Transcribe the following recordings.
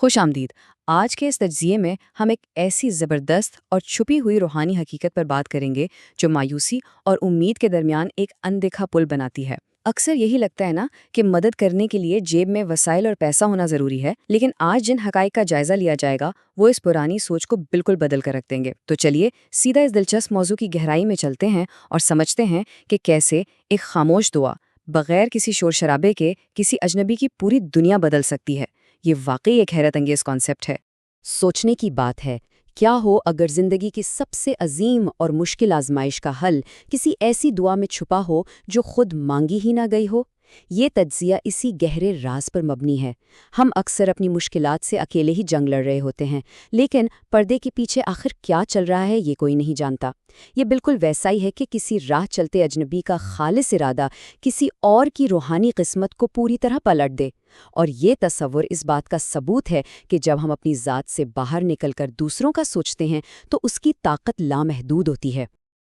خوش آمدید۔ آج کے اس تجزیے میں ہم ایک ایسی زبردست اور چھپی ہوئی روحانی حقیقت پر بات کریں گے جو مایوسی اور امید کے درمیان ایک اندیکھا پل بناتی ہے۔ اکثر یہی لگتا ہے نا کہ مدد کرنے کے لیے جیب میں وسائل اور پیسہ ہونا ضروری ہے، لیکن آج جن حقائق کا جائزہ لیا جائے گا وہ اس پرانی سوچ کو بالکل بدل کر رکھ دیں گے۔ تو چلیے سیدھا اس دلچسپ موضوع کی گہرائی میں چلتے ہیں اور سمجھتے ہیں کہ کیسے ایک خاموش دعا بغیر کسی شور شرابے کے کسی اجنبی کی پوری دنیا بدل سکتی ہے۔ یہ واقعی ایک حیرت انگیز کانسیپٹ ہے۔ سوچنے کی بات ہے، کیا ہو اگر زندگی کی سب سے عظیم اور مشکل آزمائش کا حل کسی ایسی دعا میں چھپا ہو جو خود مانگی ہی نہ گئی ہو؟ یہ تجزیہ اسی گہرے راز پر مبنی ہے۔ ہم اکثر اپنی مشکلات سے اکیلے ہی جنگ لڑ رہے ہوتے ہیں، لیکن پردے کے پیچھے آخر کیا چل رہا ہے یہ کوئی نہیں جانتا۔ یہ بالکل ویسا ہی ہے کہ کسی راہ چلتے اجنبی کا خالص ارادہ کسی اور کی روحانی قسمت کو پوری طرح پلٹ دے۔ اور یہ تصور اس بات کا ثبوت ہے کہ جب ہم اپنی ذات سے باہر نکل کر دوسروں کا سوچتے ہیں تو اس کی طاقت لامحدود ہوتی ہے۔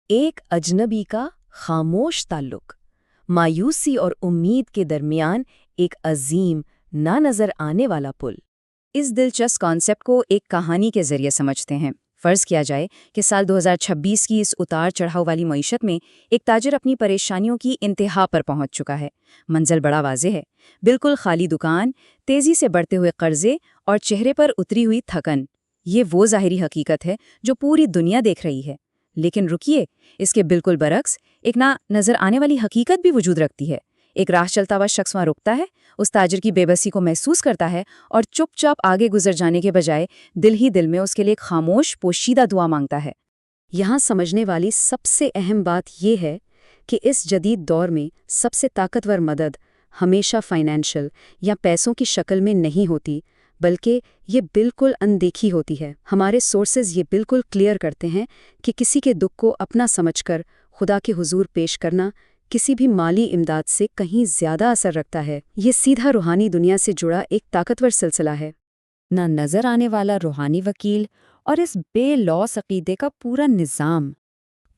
ایک اجنبی کا خاموش تعلق، مایوسی اور امید کے درمیان ایک عظیم نہ نظر آنے والا پل۔ اس دلچسپ کانسیپٹ کو ایک کہانی کے ذریعے سمجھتے ہیں۔ فرض کیا جائے کہ سال 2026 کی اس اتار چڑھاؤ والی معیشت میں ایک تاجر اپنی پریشانیوں کی انتہا پر پہنچ چکا ہے۔ منزل بڑا واضح ہے، بالکل خالی دکان، تیزی سے بڑھتے ہوئے قرضے اور چہرے پر اتری ہوئی تھکن۔ یہ وہ ظاہری حقیقت ہے جو پوری دنیا دیکھ رہی ہے، لیکن رکیے، اس کے بالکل برعکس ایک نہ نظر آنے والی حقیقت بھی وجود رکھتی ہے۔ ایک راہ چلتا ہوا شخص وہاں رکتا ہے، اس تاجر کی بے بسی کو محسوس کرتا ہے اور چپ چاپ آگے گزر جانے کے بجائے دل ہی دل میں اس کے لیے ایک خاموش پوشیدہ دعا مانگتا ہے۔ یہاں سمجھنے والی سب سے اہم بات یہ ہے کہ اس جدید دور میں سب سے طاقتور مدد ہمیشہ فائنینشل یا پیسوں کی شکل میں نہیں ہوتی، بلکہ یہ بالکل اندیکھی ہوتی ہے۔ ہمارے سورسز یہ بالکل کلیئر کرتے ہیں کہ کسی کے دکھ کو اپنا سمجھ کر خدا کے حضور پیش کرنا کسی بھی مالی امداد سے کہیں زیادہ اثر رکھتا ہے۔ یہ سیدھا روحانی دنیا سے جڑا ایک طاقتور سلسلہ ہے۔ نہ نظر آنے والا روحانی وکیل اور اس بے لوث عقیدے کا پورا نظام۔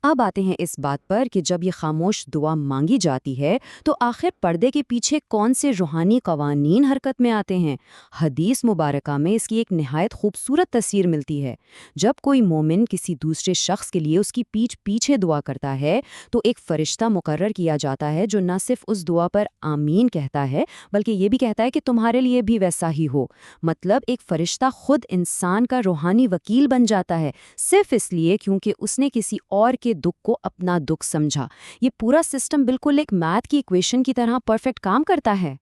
اب آتے ہیں اس بات پر کہ جب یہ خاموش دعا مانگی جاتی ہے تو آخر پردے کے پیچھے کون سے روحانی قوانین حرکت میں آتے ہیں۔ حدیث مبارکہ میں اس کی ایک نہایت خوبصورت تصویر ملتی ہے۔ جب کوئی مومن کسی دوسرے شخص کے لیے اس کی پیٹھ پیچھے دعا کرتا ہے تو ایک فرشتہ مقرر کیا جاتا ہے جو نہ صرف اس دعا پر آمین کہتا ہے بلکہ یہ بھی کہتا ہے کہ تمہارے لیے بھی ویسا ہی ہو۔ مطلب ایک فرشتہ خود انسان کا روحانی وکیل بن جاتا ہے، صرف اس لیے کیونکہ اس نے کسی اور کے دکھ کو اپنا دکھ سمجھا۔ یہ پورا سسٹم بالکل ایک میتھ کی ایکویشن کی طرح پرفیکٹ کام کرتا ہے۔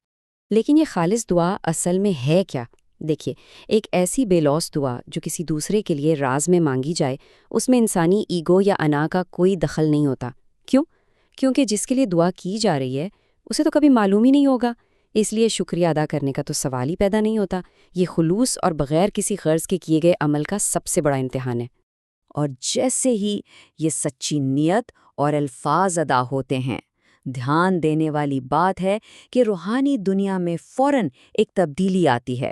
لیکن یہ خالص دعا اصل میں ہے کیا؟ دیکھیے، ایک ایسی بے لوث دعا جو کسی دوسرے کے لیے راز میں مانگی جائے، اس میں انسانی ایگو یا انا کا کوئی دخل نہیں ہوتا۔ کیوں؟ کیونکہ جس کے لیے دعا کی جا رہی ہے اسے تو کبھی معلوم ہی نہیں ہوگا، اس لیے شکریہ ادا کرنے کا تو سوال ہی پیدا نہیں ہوتا۔ یہ خلوص اور بغیر کسی غرض کے کیے گئے عمل کا سب سے بڑا امتحان ہے۔ اور جیسے ہی یہ سچی نیت اور الفاظ ادا ہوتے ہیں، دھیان دینے والی بات ہے کہ روحانی دنیا میں فوراً ایک تبدیلی آتی ہے۔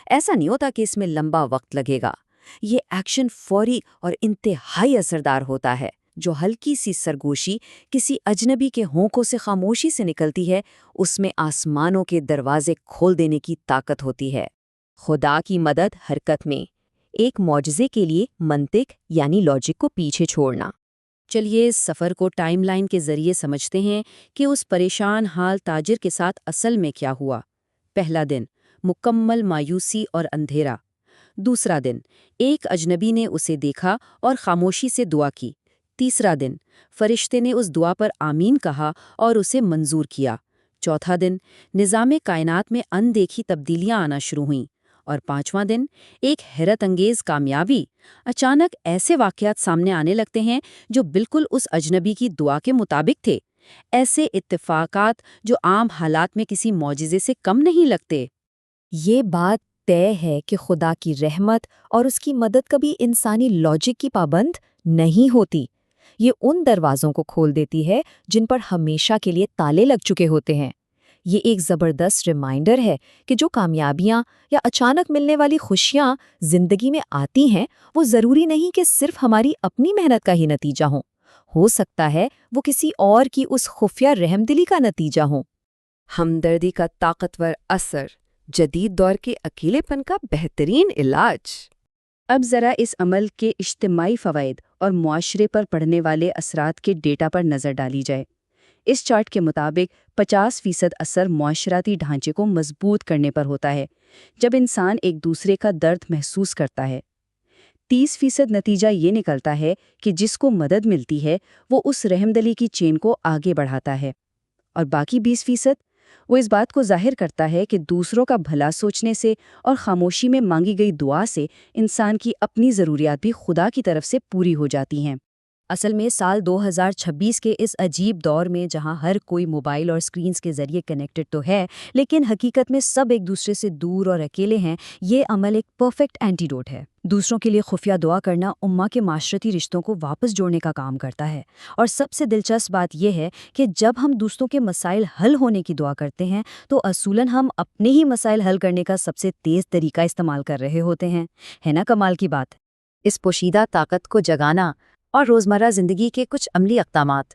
ایسا نہیں ہوتا کہ اس میں لمبا وقت لگے گا، یہ ایکشن فوری اور انتہائی اثردار ہوتا ہے۔ جو ہلکی سی سرگوشی کسی اجنبی کے ہونکوں سے خاموشی سے نکلتی ہے، اس میں آسمانوں کے دروازے کھول دینے کی طاقت ہوتی ہے۔ خدا کی مدد حرکت میں، ایک معجزے کے لیے منطق یعنی لاجک کو پیچھے چھوڑنا۔ چلیے اس سفر کو ٹائم لائن کے ذریعے سمجھتے ہیں کہ اس پریشان حال تاجر کے ساتھ اصل میں کیا ہوا۔ پہلا دن، مکمل مایوسی اور اندھیرا۔ دوسرا دن، ایک اجنبی نے اسے دیکھا اور خاموشی سے دعا کی۔ تیسرا دن، فرشتے نے اس دعا پر آمین کہا اور اسے منظور کیا۔ چوتھا دن، نظام کائنات میں اندیکھی تبدیلیاں آنا شروع ہوئیں۔ اور پانچواں دن، ایک حیرت انگیز کامیابی۔ اچانک ایسے واقعات سامنے آنے لگتے ہیں جو بالکل اس اجنبی کی دعا کے مطابق تھے۔ ایسے اتفاقات جو عام حالات میں کسی معجزے سے کم نہیں لگتے۔ یہ بات طے ہے کہ خدا کی رحمت اور اس کی مدد کبھی انسانی لاجک کی پابند نہیں ہوتی۔ یہ ان دروازوں کو کھول دیتی ہے جن پر ہمیشہ کے لیے تالے لگ چکے ہوتے ہیں۔ یہ ایک زبردست ریمائنڈر ہے کہ جو کامیابیاں یا اچانک ملنے والی خوشیاں زندگی میں آتی ہیں وہ ضروری نہیں کہ صرف ہماری اپنی محنت کا ہی نتیجہ ہو سکتا ہے وہ کسی اور کی اس خفیہ رحم دلی کا نتیجہ ہو۔ ہمدردی کا طاقتور اثر جدید دور کے اکیلے پن کا بہترین علاج۔ اب ذرا اس عمل کے اجتماعی فوائد اور معاشرے پر پڑنے والے اثرات کے ڈیٹا پر نظر ڈالی جائے۔ اس چارٹ کے مطابق 50% اثر معاشرتی ڈھانچے کو مضبوط کرنے پر ہوتا ہے، جب انسان ایک دوسرے کا درد محسوس کرتا ہے۔ 30% نتیجہ یہ نکلتا ہے کہ جس کو مدد ملتی ہے وہ اس رحمدلی کی چین کو آگے بڑھاتا ہے، اور باقی 20% وہ اس بات کو ظاہر کرتا ہے کہ دوسروں کا بھلا سوچنے سے اور خاموشی میں مانگی گئی دعا سے انسان کی اپنی ضروریات بھی خدا کی طرف سے پوری ہو جاتی ہیں۔ اصل میں سال 2026 کے اس عجیب دور میں جہاں ہر کوئی موبائل اور سکرینز کے ذریعے کنیکٹڈ تو ہے، لیکن حقیقت میں سب ایک دوسرے سے دور اور اکیلے ہیں، یہ عمل ایک پرفیکٹ اینٹیڈوٹ ہے۔ دوسروں کے لیے خفیہ دعا کرنا امہ کے معاشرتی رشتوں کو واپس جوڑنے کا کام کرتا ہے، اور سب سے دلچسپ بات یہ ہے کہ جب ہم دوسروں کے مسائل حل ہونے کی دعا کرتے ہیں تو اصولاً ہم اپنے ہی مسائل حل کرنے کا سب سے تیز طریقہ استعمال کر رہے ہوتے ہیں۔ ہے نا کمال کی بات؟ اس پوشیدہ طاقت کو جگانا اور روزمرہ زندگی کے کچھ عملی اقدامات۔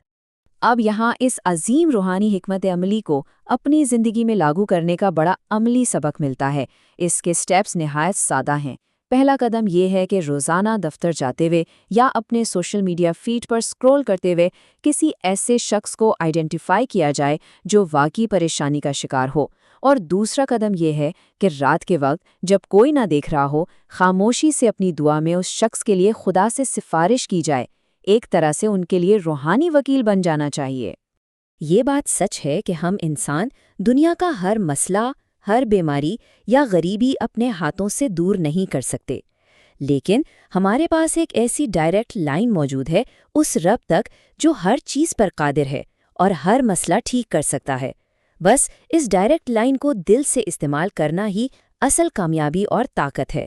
اب یہاں اس عظیم روحانی حکمت عملی کو اپنی زندگی میں لاگو کرنے کا بڑا عملی سبق ملتا ہے۔ اس کے سٹیپس نہایت سادہ ہیں۔ پہلا قدم یہ ہے کہ روزانہ دفتر جاتے ہوئے یا اپنے سوشل میڈیا فیڈ پر سکرول کرتے ہوئے کسی ایسے شخص کو آئیڈینٹیفائی کیا جائے جو واقعی پریشانی کا شکار ہو، اور دوسرا قدم یہ ہے کہ رات کے وقت جب کوئی نہ دیکھ رہا ہو، خاموشی سے اپنی دعا میں اس شخص کے لیے خدا سے سفارش کی جائے۔ ایک طرح سے ان کے لیے روحانی وکیل بن جانا چاہیے۔ یہ بات سچ ہے کہ ہم انسان دنیا کا ہر مسئلہ، ہر بیماری یا غریبی اپنے ہاتھوں سے دور نہیں کر سکتے، لیکن ہمارے پاس ایک ایسی ڈائریکٹ لائن موجود ہے اس رب تک جو ہر چیز پر قادر ہے اور ہر مسئلہ ٹھیک کر سکتا ہے۔ بس اس ڈائریکٹ لائن کو دل سے استعمال کرنا ہی اصل کامیابی اور طاقت ہے۔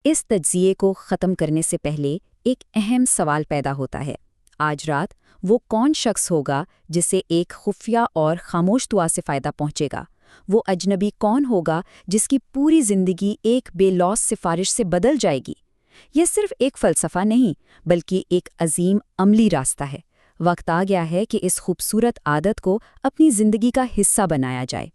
اس تجزیے کو ختم کرنے سے پہلے ایک اہم سوال پیدا ہوتا ہے۔ آج رات وہ کون شخص ہوگا جسے ایک خفیہ اور خاموش دعا سے فائدہ پہنچے گا؟ وہ اجنبی کون ہوگا جس کی پوری زندگی ایک بے لوث سفارش سے بدل جائے گی؟ یہ صرف ایک فلسفہ نہیں بلکہ ایک عظیم عملی راستہ ہے۔ وقت آ گیا ہے کہ اس خوبصورت عادت کو اپنی زندگی کا حصہ بنایا جائے۔